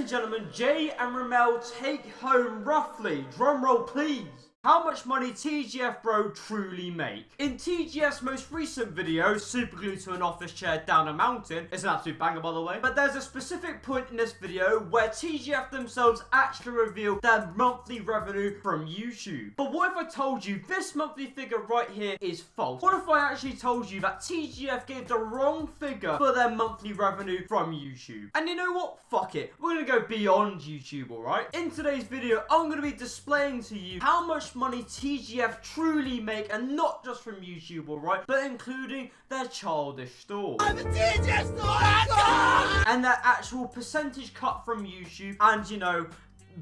and gentlemen, Jay and Ramel take home roughly, drumroll please, how much money TGFBro truly make. In TGF's most recent video, Superglued to an office chair down a mountain, it's an absolute banger by the way, but there's a specific point in this video where TGF themselves actually reveal their monthly revenue from YouTube. But what if I told you this monthly figure right here is false? What if I actually told you that TGF gave the wrong figure for their monthly revenue from YouTube? And you know what? Fuck it. We're gonna go beyond YouTube, alright? In today's video, I'm gonna be displaying to you how much money TGF truly make, and not just from YouTube, alright, but including their Childish store. I'm a TGF store! And their actual percentage cut from YouTube, and you know,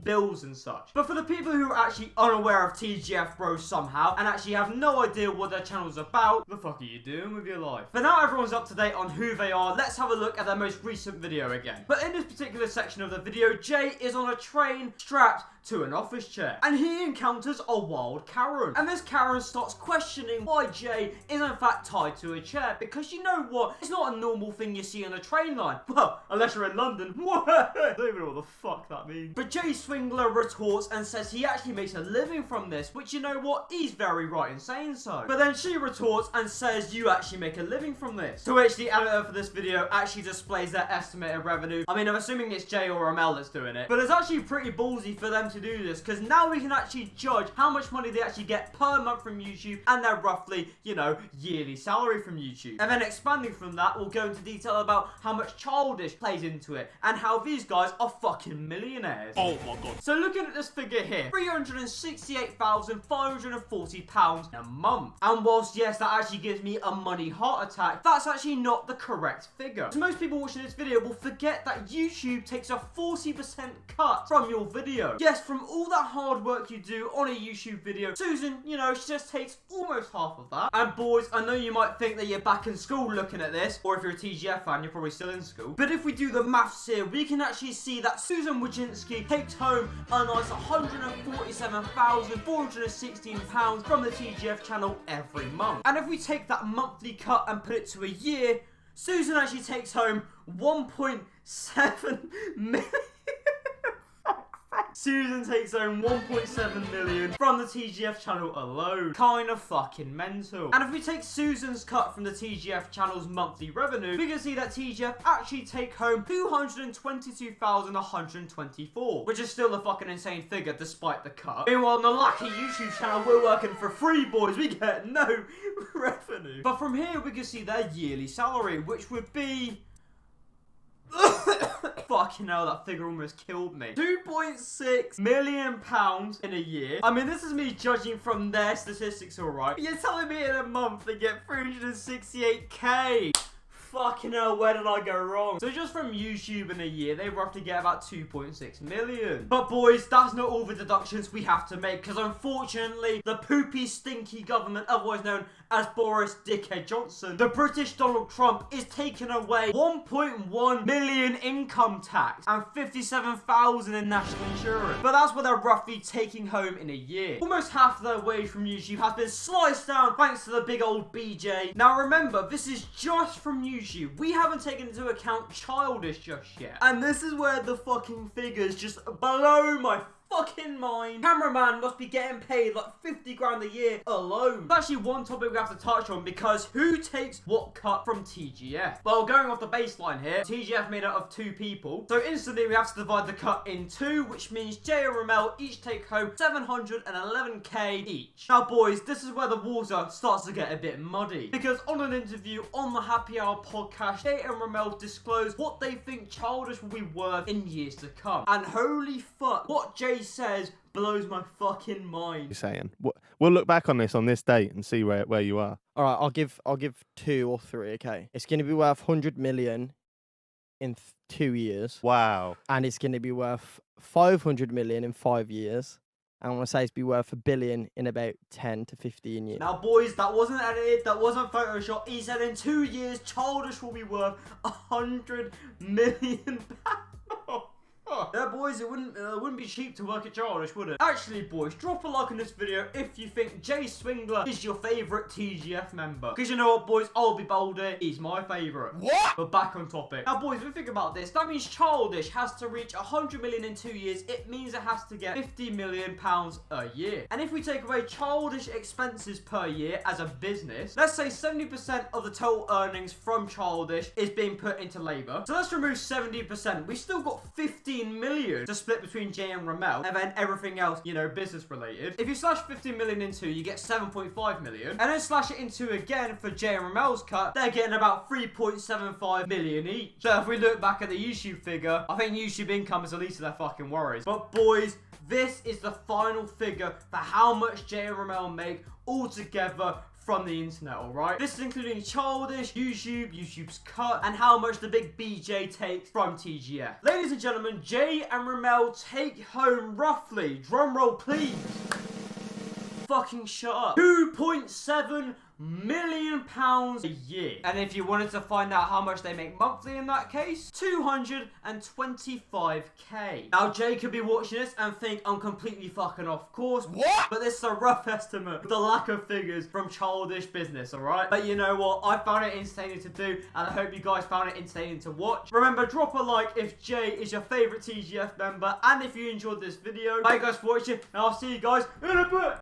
bills and such. But for the people who are actually unaware of TGFBro somehow and actually have no idea what their channel's about, what the fuck are you doing with your life? But now everyone's up to date on who they are, let's have a look at their most recent video again. But in this particular section of the video, Jay is on a train strapped to an office chair, and he encounters a wild Karen. And this Karen starts questioning why Jay is in fact tied to a chair, because you know what? It's not a normal thing you see on a train line. Well, unless you're in London. I don't even know what the fuck that means. But Jay Swingler retorts and says he actually makes a living from this, which you know what? He's very right in saying so. But then she retorts and says you actually make a living from this. To which the editor for this video actually displays their estimated revenue. I mean, I'm assuming it's Jay or Ramel that's doing it. But it's actually pretty ballsy for them to do this, because now we can actually judge how much money they actually get per month from YouTube and their roughly, you know, yearly salary from YouTube. And then expanding from that, we'll go into detail about how much Childish plays into it and how these guys are fucking millionaires. Oh my god. So looking at this figure here, £368,540 a month. And whilst yes, that actually gives me a money heart attack, that's actually not the correct figure. So most people watching this video will forget that YouTube takes a 40% cut from your video. Yes, from all that hard work you do on a YouTube video, Susan, you know, she just takes almost half of that. And boys, I know you might think that you're back in school looking at this, or if you're a TGF fan, you're probably still in school. But if we do the maths here, we can actually see that Susan Wojcinski takes home a nice £147,416 from the TGF channel every month. And if we take that monthly cut and put it to a year, Susan actually takes home 1.7 million. Susan takes home 1.7 million from the TGF channel alone. Kind of fucking mental. And if we take Susan's cut from the TGF channel's monthly revenue, we can see that TGF actually take home 222,124, which is still a fucking insane figure despite the cut. Meanwhile, on the Lacha Youtube channel, we're working for free, boys. We get no revenue. But from here, we can see their yearly salary, which would be... Fucking hell, that figure almost killed me. £2.6 million in a year. I mean, this is me judging from their statistics, alright. But you're telling me in a month they get 368k. Fucking hell, where did I go wrong? So just from YouTube in a year, they roughly get about 2.6 million. But boys, that's not all the deductions we have to make, because unfortunately, the poopy, stinky government, otherwise known as Boris Dickhead Johnson, the British Donald Trump, is taking away 1.1 million income tax and 57,000 in national insurance. But that's what they're roughly taking home in a year. Almost half of their wage from YouTube has been sliced down thanks to the big old BJ. Now remember, this is just from YouTube. We haven't taken into account Childish just yet. And this is where the fucking figures just blow my fucking mind. Cameraman must be getting paid like 50 grand a year alone. That's actually one topic we have to touch on, because who takes what cut from TGF? Well, going off the baseline here, TGF made up of 2 people. So instantly we have to divide the cut in 2, which means Jay and Ramel each take home 711k each. Now boys, this is where the water starts to get a bit muddy, because on an interview on the Happy Hour podcast, Jay and Ramel disclose what they think Childish will be worth in years to come. And holy fuck, what Jay says blows my fucking mind. You're saying we'll look back on this date and see where you are. All right, I'll give 2 or 3. Okay, it's going to be worth 100 million in 2 years. Wow. And it's going to be worth 500 million in 5 years. And I want to say it's be worth £1 billion in about 10 to 15 years. Now boys, that wasn't edited, that wasn't photoshopped. He said in 2 years Childish will be worth 100 million pounds. Yeah, boys, it wouldn't be cheap to work at Childish, would it? Actually, boys, drop a like on this video if you think Jay Swingler is your favourite TGF member. Because you know what, boys, I'll be bolder. He's my favourite. What? But back on topic. Now, boys, if we think about this, that means Childish has to reach 100 million in 2 years. It means it has to get 50 million pounds a year. And if we take away Childish expenses per year as a business, let's say 70% of the total earnings from Childish is being put into labour. So let's remove 70%. We've still got 15 million to split between Jay and Ramel, and then everything else, you know, business related. If you slash 15 million into, you get 7.5 million, and then slash it into again for Jay and Ramel's cut, they're getting about 3.75 million each. So if we look back at the YouTube figure, I think YouTube income is the least of their fucking worries. But boys, this is the final figure for how much Jay and Ramel make altogether from the internet, alright? This is including Childish, YouTube's cut, and how much the big BJ takes from TGF. Ladies and gentlemen, Jay and Ramel take home roughly, drumroll please, fucking shut up, 2.7 million pounds a year. And if you wanted to find out how much they make monthly in that case, 225k. Now Jay could be watching this and think I'm completely fucking off course. What? But this is a rough estimate of the lack of figures from Childish business, alright? But you know what? I found it entertaining to do, and I hope you guys found it entertaining to watch. Remember, drop a like if Jay is your favourite TGF member, and if you enjoyed this video. Thank you guys for watching, and I'll see you guys in a bit.